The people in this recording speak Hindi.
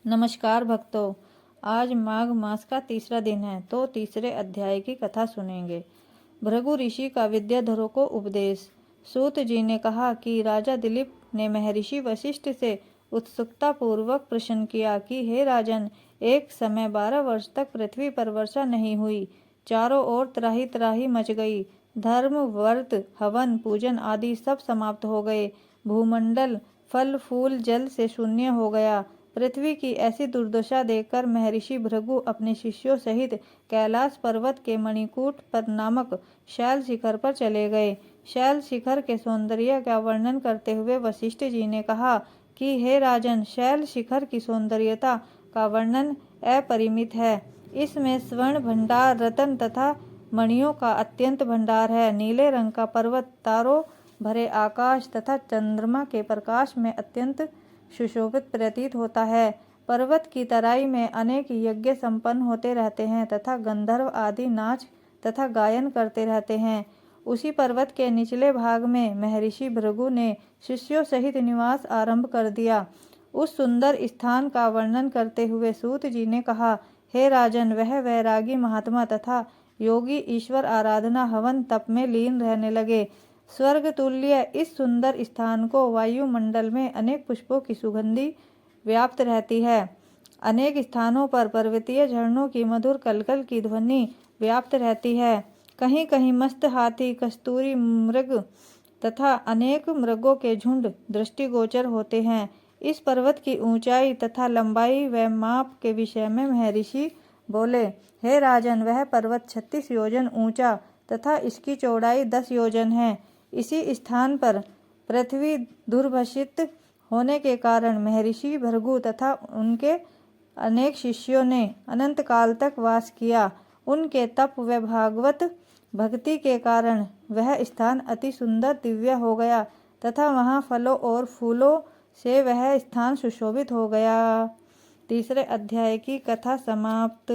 नमस्कार भक्तों, आज माघ मास का तीसरा दिन है तो तीसरे अध्याय की कथा सुनेंगे। भृगु ऋषि का विद्याधरों को उपदेश। सूत जी ने कहा कि राजा दिलीप ने महर्षि वशिष्ठ से उत्सुकता पूर्वक प्रश्न किया कि हे राजन, एक समय 12 वर्ष तक पृथ्वी पर वर्षा नहीं हुई। चारों ओर त्राही त्राही मच गई। धर्म, व्रत, हवन, पूजन आदि सब समाप्त हो गए। भूमंडल फल फूल जल से शून्य हो गया। पृथ्वी की ऐसी दुर्दशा देखकर महर्षि भृगु अपने शिष्यों सहित कैलाश पर्वत के मणिकूट पर नामक शैल शिखर पर चले गए। शैल शिखर के सौंदर्य का वर्णन करते हुए वशिष्ठ जी ने कहा कि हे राजन, शैल शिखर की सौंदर्यता का वर्णन अपरिमित है। इसमें स्वर्ण भंडार, रत्न तथा मणियों का अत्यंत भंडार है। नीले रंग का पर्वत, तारों भरे आकाश तथा चंद्रमा के प्रकाश में अत्यंत सुशोभित प्रतीत होता है। पर्वत की तराई में अनेक यज्ञ संपन्न होते रहते हैं तथा गंधर्व आदि नाच तथा गायन करते रहते हैं। उसी पर्वत के निचले भाग में महर्षि भृगु ने शिष्यों सहित निवास आरंभ कर दिया। उस सुंदर स्थान का वर्णन करते हुए सूत जी ने कहा, हे राजन, वह वैरागी महात्मा तथा योगी ईश्वर आराधना, हवन, तप में लीन रहने लगे। स्वर्ग तुल्य इस सुंदर स्थान को वायुमंडल में अनेक पुष्पों की सुगंधि व्याप्त रहती है। अनेक स्थानों पर पर्वतीय झरनों की मधुर कलकल की ध्वनि व्याप्त रहती है। कहीं कहीं मस्त हाथी, कस्तूरी मृग तथा अनेक मृगों के झुंड दृष्टिगोचर होते हैं। इस पर्वत की ऊंचाई तथा लंबाई व माप के विषय में महर्षि बोले, हे राजन, वह पर्वत 36 योजन ऊंचा तथा इसकी चौड़ाई 10 योजन है। इसी स्थान पर पृथ्वी दुर्भिक्षित होने के कारण महर्षि भृगु तथा उनके अनेक शिष्यों ने अनंत काल तक वास किया। उनके तप व भागवत भक्ति के कारण वह स्थान अति सुंदर दिव्य हो गया तथा वहाँ फलों और फूलों से वह स्थान सुशोभित हो गया। तीसरे अध्याय की कथा समाप्त।